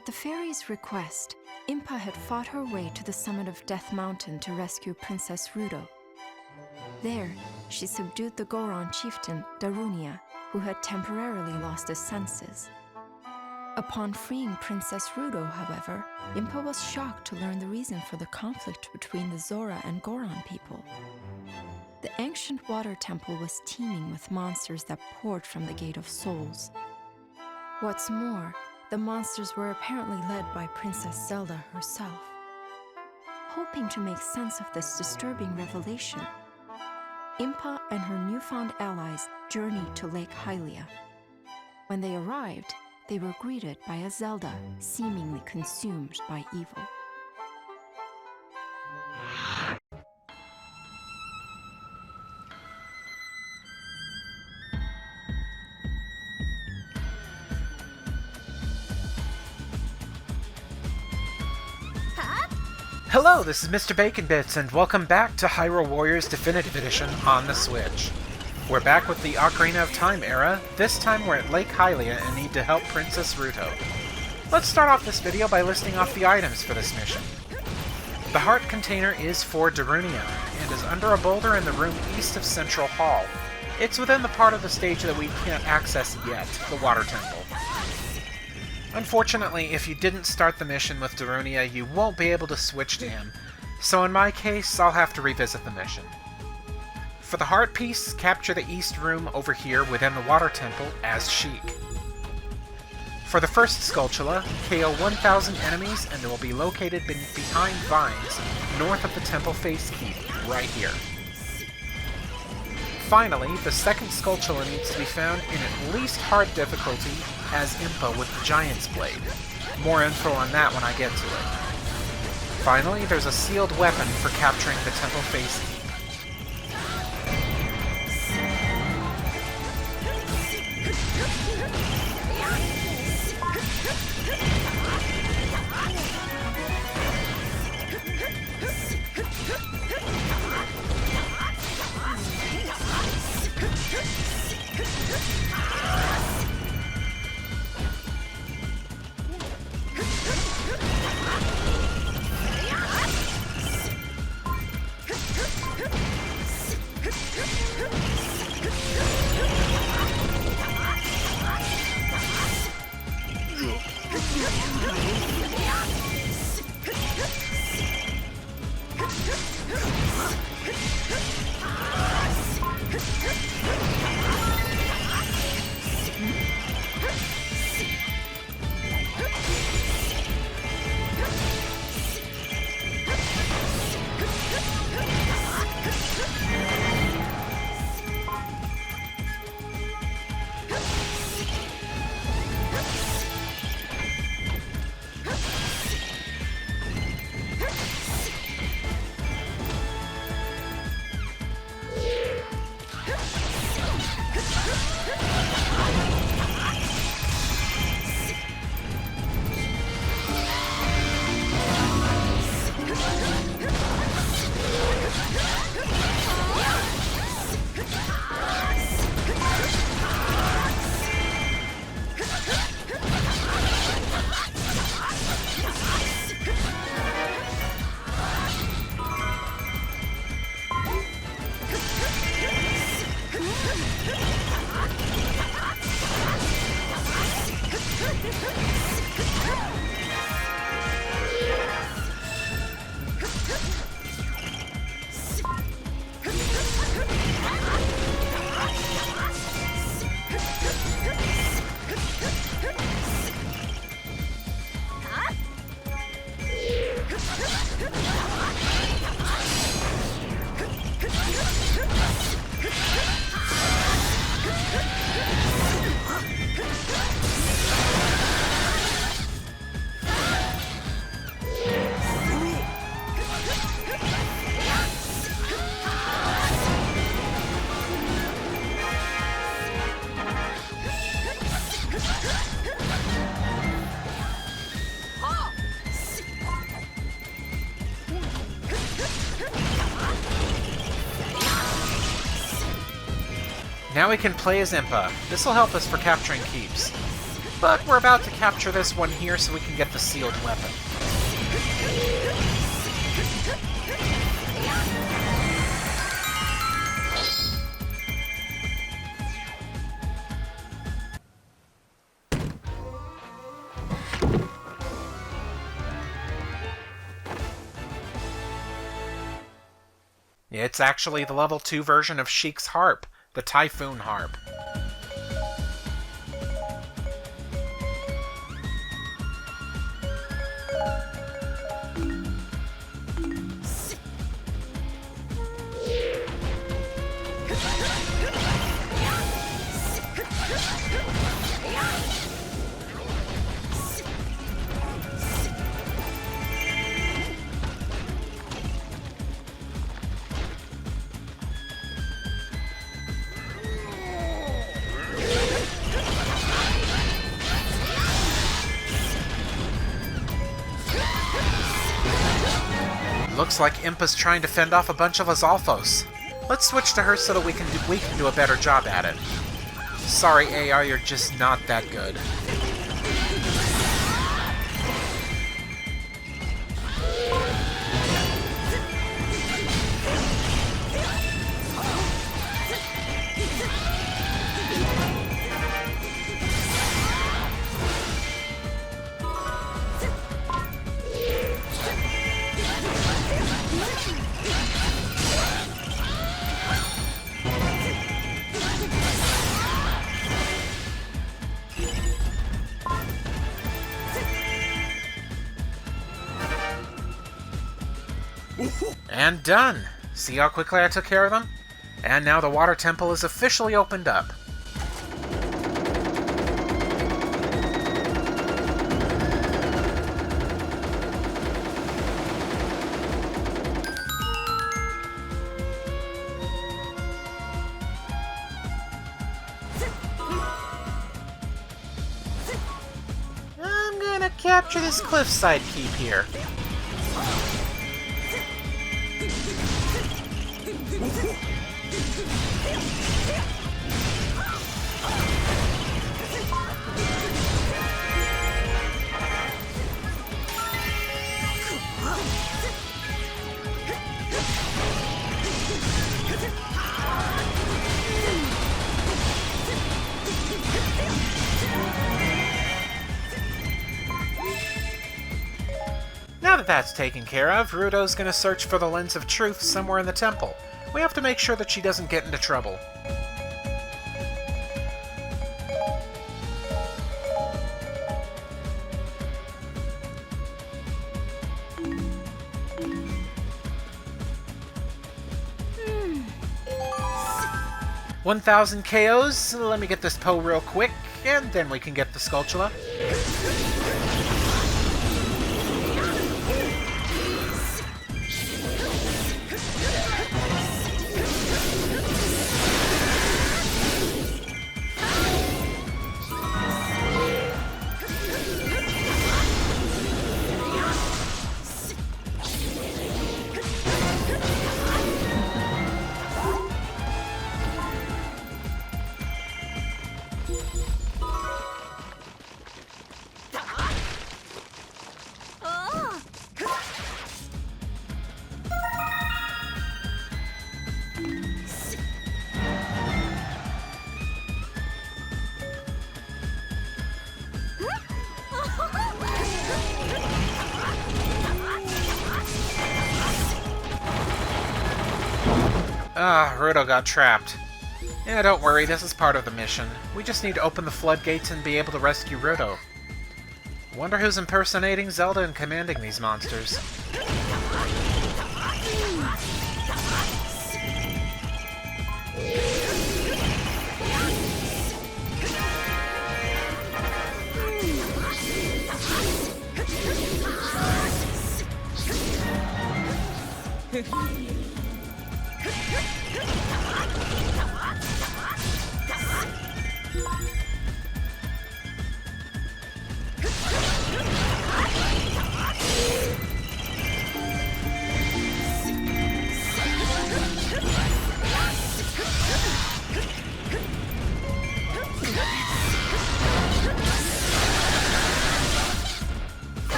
At the fairy's request, Impa had fought her way to the summit of Death Mountain to rescue Princess Ruto. There, she subdued the Goron chieftain, Darunia, who had temporarily lost his senses. Upon freeing Princess Ruto, however, Impa was shocked to learn the reason for the conflict between the Zora and Goron people. The ancient water temple was teeming with monsters that poured from the Gate of Souls. What's more, the monsters were apparently led by Princess Zelda herself. Hoping to make sense of this disturbing revelation, Impa and her newfound allies journeyed to Lake Hylia. When they arrived, they were greeted by a Zelda seemingly consumed by evil. Hello, this is Mr. Bacon Bits, and welcome back to Hyrule Warriors Definitive Edition on the Switch. We're back with the Ocarina of Time era. This time we're at Lake Hylia and need to help Princess Ruto. Let's start off this video by listing off the items for this mission. The heart container is for Darunia, and is under a boulder in the room east of Central Hall. It's within the part of the stage that we can't access yet, the Water Temple. Unfortunately, if you didn't start the mission with Darunia, you won't be able to switch to him, so in my case, I'll have to revisit the mission. For the heart piece, capture the east room over here within the Water Temple as Sheik. For the first Skulltula, KO 1,000 enemies and they will be located behind vines north of the temple face keep, right here. Finally, the second Skulltula needs to be found in at least hard difficulty as Impa with the Giant's Blade. More info on that when I get to it. Finally, there's a sealed weapon for capturing the temple face keep. Now we can play as Impa. This will help us for capturing keeps. But we're about to capture this one here so we can get the sealed weapon. It's actually the level 2 version of Sheik's harp, the Typhoon harp. Looks like Impa's trying to fend off a bunch of Azalfos. Let's switch to her so that we can do a better job at it. Sorry, AI, you're just not that good. And done! See how quickly I took care of them? And now the water temple is officially opened up. I'm gonna capture this cliffside keep here. Now that that's taken care of, Ruto's gonna search for the Lens of Truth somewhere in the temple. We have to make sure that she doesn't get into trouble. Hmm. 1,000 KOs. Let me get this Poe real quick, and then we can get the Skulltula. Ruto got trapped. Yeah, don't worry, this is part of the mission. We just need to open the floodgates and be able to rescue Ruto. Wonder who's impersonating Zelda and commanding these monsters.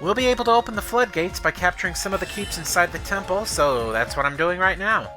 We'll be able to open the floodgates by capturing some of the keeps inside the temple, so that's what I'm doing right now.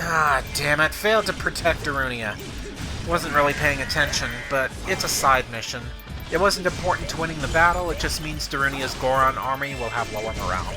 Ah, damn it. Failed to protect Darunia. Wasn't really paying attention, but it's a side mission. It wasn't important to winning the battle, it just means Darunia's Goron army will have lower morale.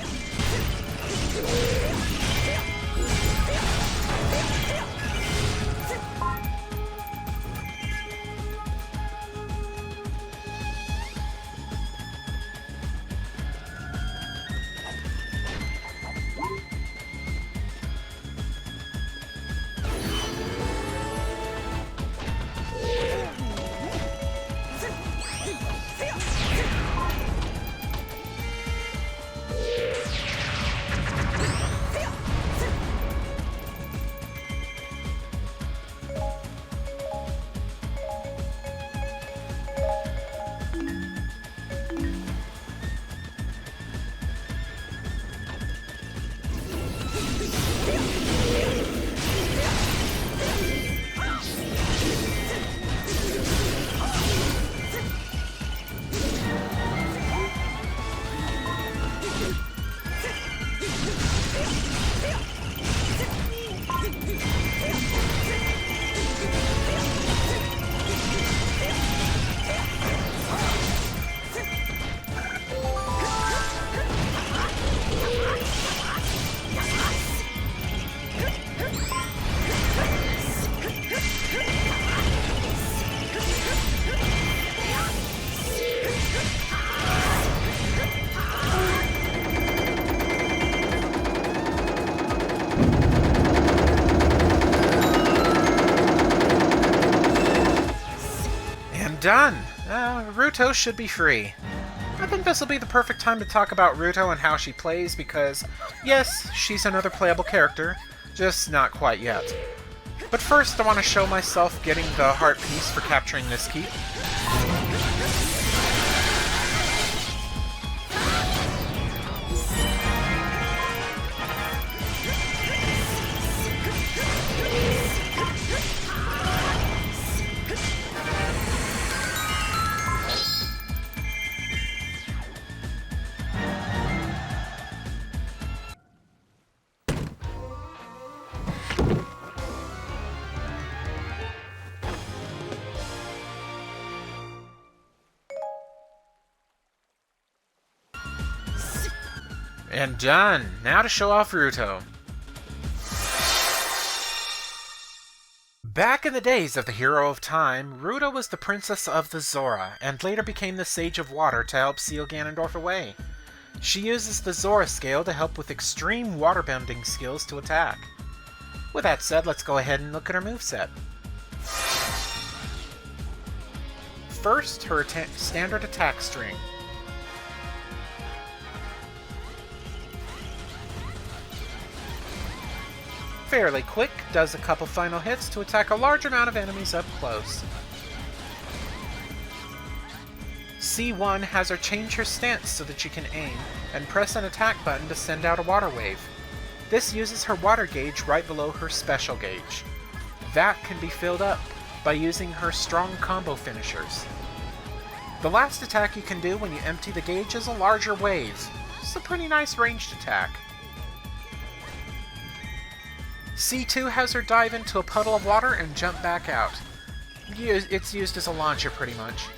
Done! Ruto should be free. I think this will be the perfect time to talk about Ruto and how she plays because, yes, she's another playable character, just not quite yet. But first, I want to show myself getting the heart piece for capturing this keep. And done! Now to show off Ruto. Back in the days of the Hero of Time, Ruto was the princess of the Zora, and later became the Sage of Water to help seal Ganondorf away. She uses the Zora scale to help with extreme waterbending skills to attack. With that said, let's go ahead and look at her moveset. First, her standard attack string. Fairly quick, does a couple final hits to attack a large amount of enemies up close. C1 has her change her stance so that she can aim, and press an attack button to send out a water wave. This uses her water gauge right below her special gauge. That can be filled up by using her strong combo finishers. The last attack you can do when you empty the gauge is a larger wave. It's a pretty nice ranged attack. C2 has her dive into a puddle of water and jump back out. It's used as a launcher pretty much.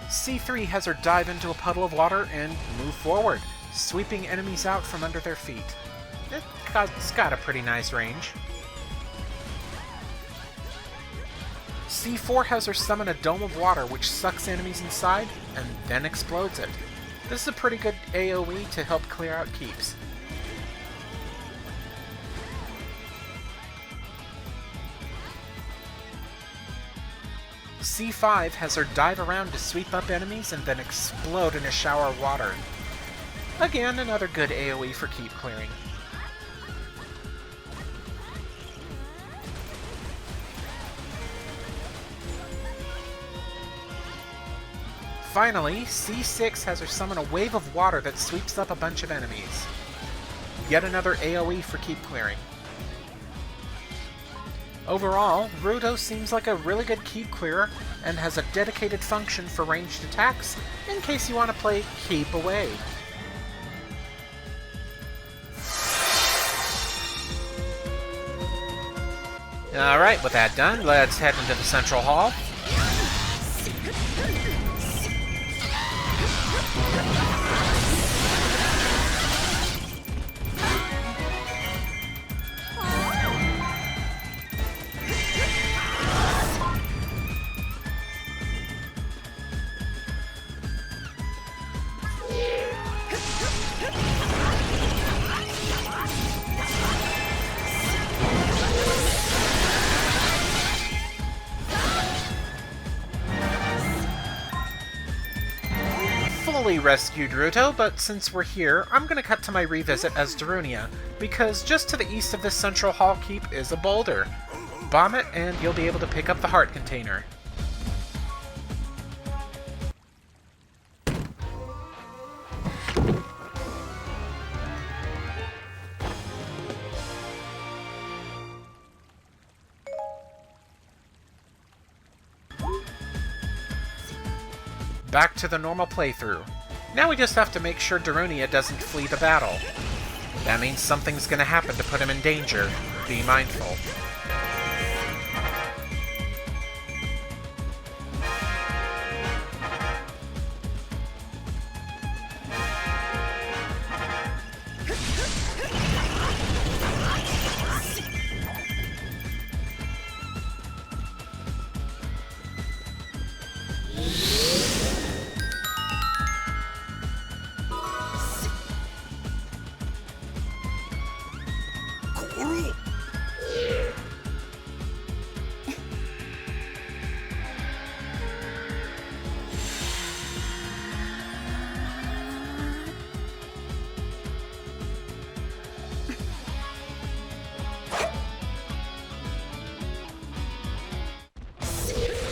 C3 has her dive into a puddle of water and move forward, sweeping enemies out from under their feet. It's got a pretty nice range. C4 has her summon a dome of water which sucks enemies inside and then explodes it. This is a pretty good AoE to help clear out keeps. C5 has her dive around to sweep up enemies and then explode in a shower of water. Again, another good AoE for keep clearing. Finally, C6 has her summon a wave of water that sweeps up a bunch of enemies. Yet another AoE for keep clearing. Overall, Ruto seems like a really good keep clearer and has a dedicated function for ranged attacks in case you want to play keep away. Alright, with that done, let's head into the central hall. Fully rescued Ruto, but since we're here, I'm gonna cut to my revisit as Darunia, because just to the east of this central hall keep is a boulder. Bomb it, and you'll be able to pick up the heart container. Back to the normal playthrough. Now we just have to make sure Darunia doesn't flee the battle. That means something's gonna happen to put him in danger. Be mindful.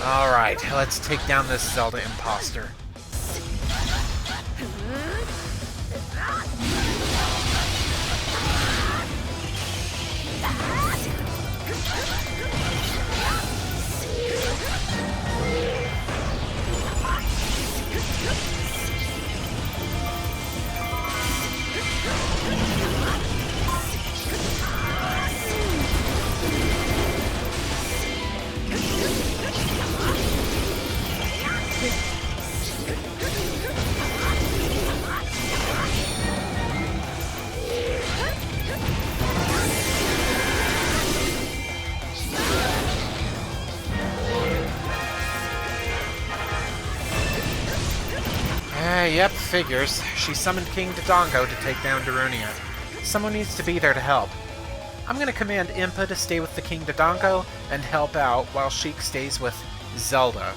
Alright, let's take down this Zelda imposter. Yep, figures. She summoned King Dodongo to take down Darunia. Someone needs to be there to help. I'm gonna command Impa to stay with the King Dodongo and help out while Sheik stays with Zelda.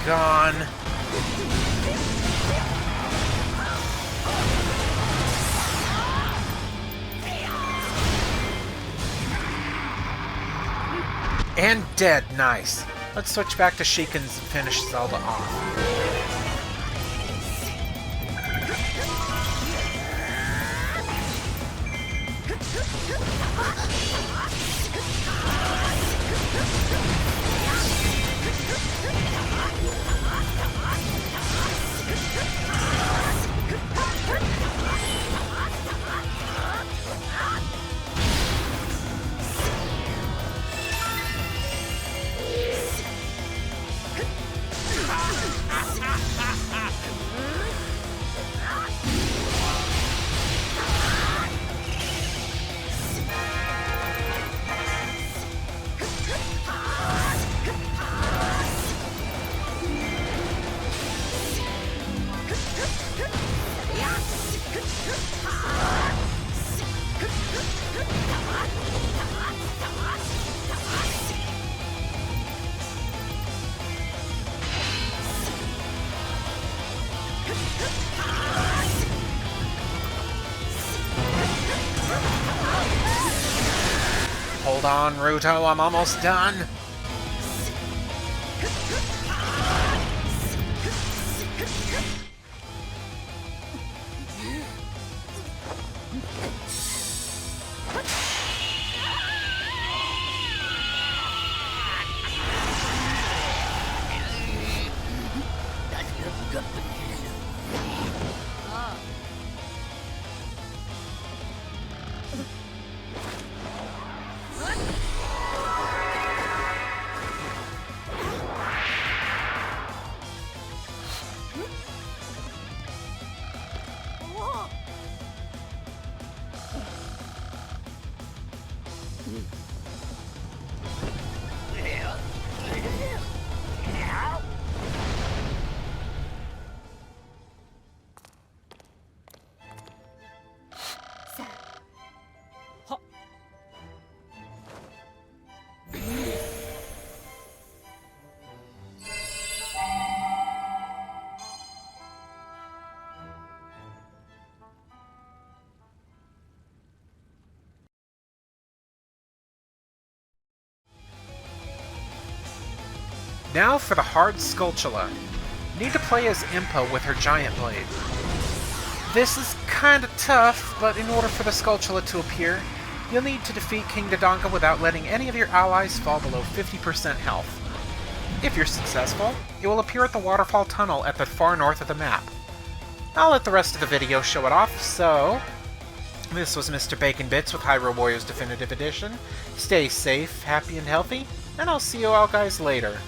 Gone. And dead, nice. Let's switch back to Sheik and finish Zelda off. Hold on, Ruto, I'm almost done. Now for the hard Skulltula. Need to play as Impa with her giant blade. This is kinda tough, but in order for the Skulltula to appear, you'll need to defeat King Dodonga without letting any of your allies fall below 50% health. If you're successful, it will appear at the waterfall tunnel at the far north of the map. I'll let the rest of the video show it off, so... This was Mr. Bacon Bits with Hyrule Warriors Definitive Edition. Stay safe, happy, and healthy, and I'll see you all guys later.